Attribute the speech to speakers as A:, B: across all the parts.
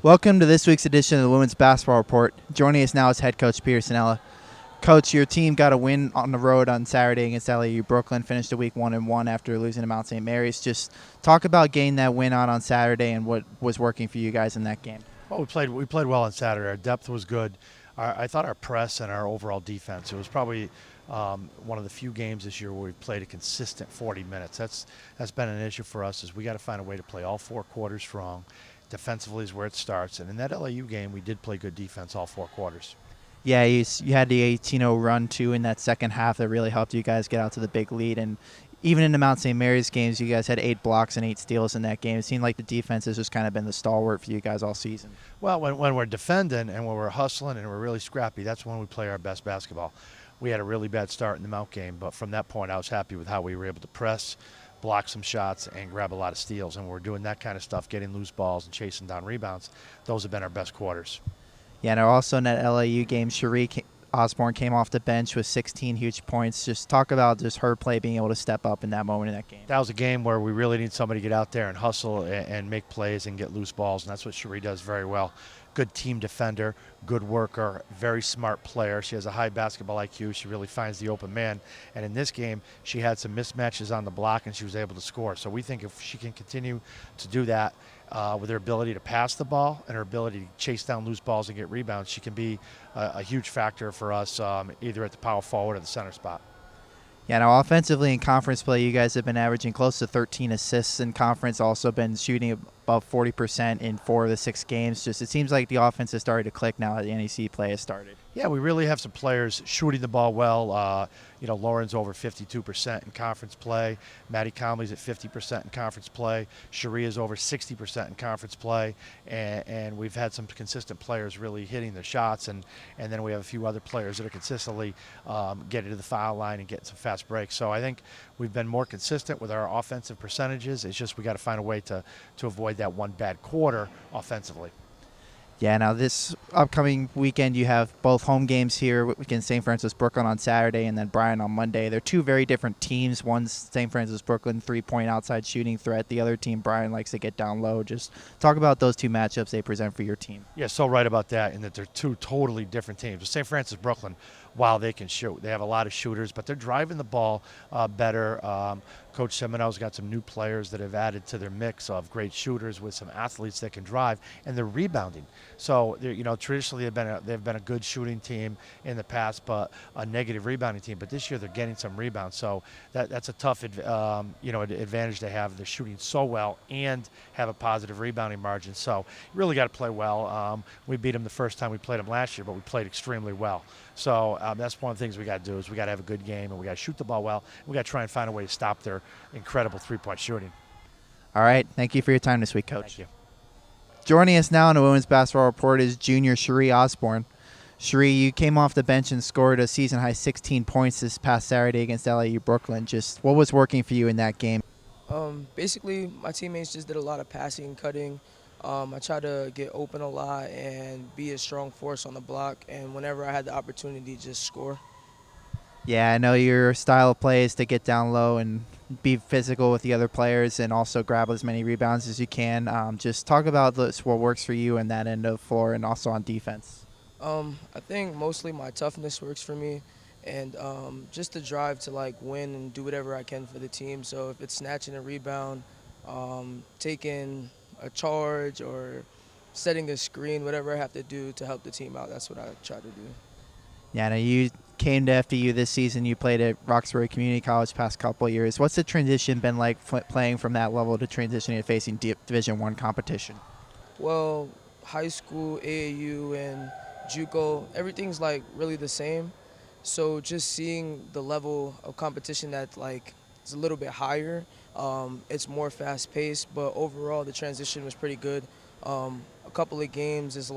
A: Welcome to this week's edition of the Women's Basketball Report. Joining us now is head coach Peter Cinella. Coach, your team got a win on the road on Saturday against LAU. Brooklyn finished the week 1-1 after losing to Mount St. Mary's. Just talk about getting that win on Saturday and what was working for you guys in that game.
B: Well, we played well on Saturday. Our depth was good. I thought our press and our overall defense, it was probably one of the few games this year where we've played a consistent 40 minutes. That's been an issue for us, is we got to find a way to play all four quarters strong. Defensively is where it starts. And in that LAU game, we did play good defense all four quarters.
A: Yeah, you had the 18-0 run, too, in that second half that really helped you guys get out to the big lead. And even in the Mount St. Mary's games, you guys had 8 blocks and 8 steals in that game. It seemed like the defense has just kind of been the stalwart for you guys all season.
B: Well, when we're defending and when we're hustling and we're really scrappy, that's when we play our best basketball. We had a really bad start in the Mount game, but from that point, I was happy with how we were able to press, block some shots, and grab a lot of steals. And we're doing that kind of stuff, getting loose balls and chasing down rebounds. Those have been our best quarters.
A: Yeah, and also in that LAU game, Charee Osborne came off the bench with 16 huge points. Just talk about just her play being able to step up in that moment in that game.
B: That was a game where we really need somebody to get out there and hustle and make plays and get loose balls, and that's what Charee does very well. Good team defender, good worker, very smart player. She has a high basketball IQ. She really finds the open man. And in this game, she had some mismatches on the block, and she was able to score. So we think if she can continue to do that with her ability to pass the ball and her ability to chase down loose balls and get rebounds, she can be a huge factor for us either at the power forward or the center spot.
A: Yeah, now offensively in conference play, you guys have been averaging close to 13 assists in conference, also been shooting above 40% in 4 of the 6 games. Just it seems like the offense has started to click now that the NEC play has started.
B: Yeah, we really have some players shooting the ball well. Lauren's over 52% in conference play. Maddie Conley's at 50% in conference play. Charee is over 60% in conference play. And we've had some consistent players really hitting the shots. And then we have a few other players that are consistently getting to the foul line and getting some fast breaks. So I think we've been more consistent with our offensive percentages. It's just we got to find a way to avoid that one bad quarter offensively.
A: Yeah, now this upcoming weekend you have both home games here against St. Francis Brooklyn on Saturday and then Bryant on Monday. They're two very different teams. One's St. Francis Brooklyn, 3-point outside shooting threat. The other team, Bryant, likes to get down low. Just talk about those two matchups they present for your team.
B: Yeah, so right about that, in that they're two totally different teams. St. Francis Brooklyn, while they can shoot, they have a lot of shooters, but they're driving the ball better. Coach Seminel's got some new players that have added to their mix of great shooters with some athletes that can drive, and they're rebounding. So, traditionally they've been a good shooting team in the past, but a negative rebounding team. But this year they're getting some rebounds, so that's a tough advantage they have. They're shooting so well and have a positive rebounding margin. So you really got to play well. We beat them the first time we played them last year, but we played extremely well. So that's one of the things we got to do, is we got to have a good game, and we got to shoot the ball well. And we got to try and find a way to stop their incredible three-point shooting.
A: All right. Thank you for your time this week, Coach.
B: Thank you.
A: Joining us now on the Women's Basketball Report is junior Charee Osborne. Charee, you came off the bench and scored a season-high 16 points this past Saturday against LAU Brooklyn. Just what was working for you in that game?
C: Basically, my teammates just did a lot of passing and cutting. I tried to get open a lot and be a strong force on the block, and whenever I had the opportunity, just score.
A: Yeah, I know your style of play is to get down low and be physical with the other players and also grab as many rebounds as you can. Just talk about what works for you in that end of the floor and also on defense.
C: I think mostly my toughness works for me, and just the drive to win and do whatever I can for the team. So if it's snatching a rebound, taking a charge, or setting a screen, whatever I have to do to help the team out, that's what I try to do.
A: Yeah, now you came to FDU this season. You played at Roxbury Community College past couple of years. What's the transition been like playing from that level to transitioning to facing Division I competition?
C: Well, high school, AAU, and JUCO, everything's really the same. So just seeing the level of competition that is a little bit higher, it's more fast-paced, but overall the transition was pretty good. A couple of games is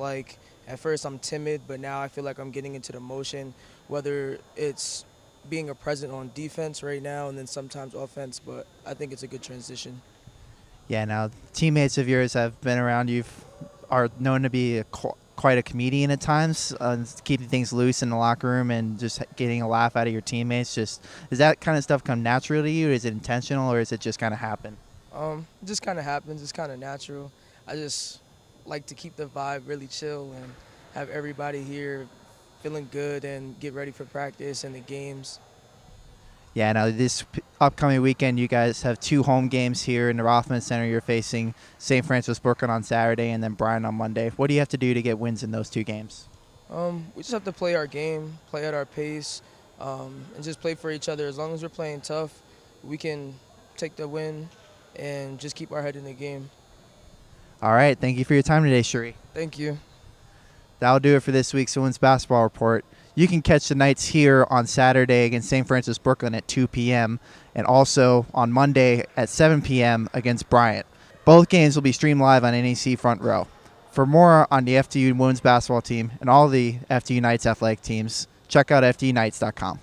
C: at first I'm timid, but now I feel like I'm getting into the motion, whether it's being a present on defense right now and then sometimes offense, but I think it's a good transition.
A: Yeah, now teammates of yours have been around you, are known to be quite a comedian at times, keeping things loose in the locker room and just getting a laugh out of your teammates. Just does that kind of stuff come natural to you? Is it intentional, or is it just kind of happen?
C: It just kind of happens. It's kind of natural. I just like to keep the vibe really chill and have everybody here feeling good and get ready for practice and the games.
A: Yeah, now this upcoming weekend, you guys have 2 home games here in the Rothman Center. You're facing St. Francis Brooklyn on Saturday and then Bryant on Monday. What do you have to do to get wins in those 2 games?
C: We just have to play our game, play at our pace, and just play for each other. As long as we're playing tough, we can take the win and just keep our head in the game.
A: All right, thank you for your time today, Charee.
C: Thank you.
A: That'll do it for this week's Women's Basketball Report. You can catch the Knights here on Saturday against St. Francis Brooklyn at 2 p.m. and also on Monday at 7 p.m. against Bryant. Both games will be streamed live on NEC Front Row. For more on the FDU women's basketball team and all the FDU Knights athletic teams, check out FDUKnights.com.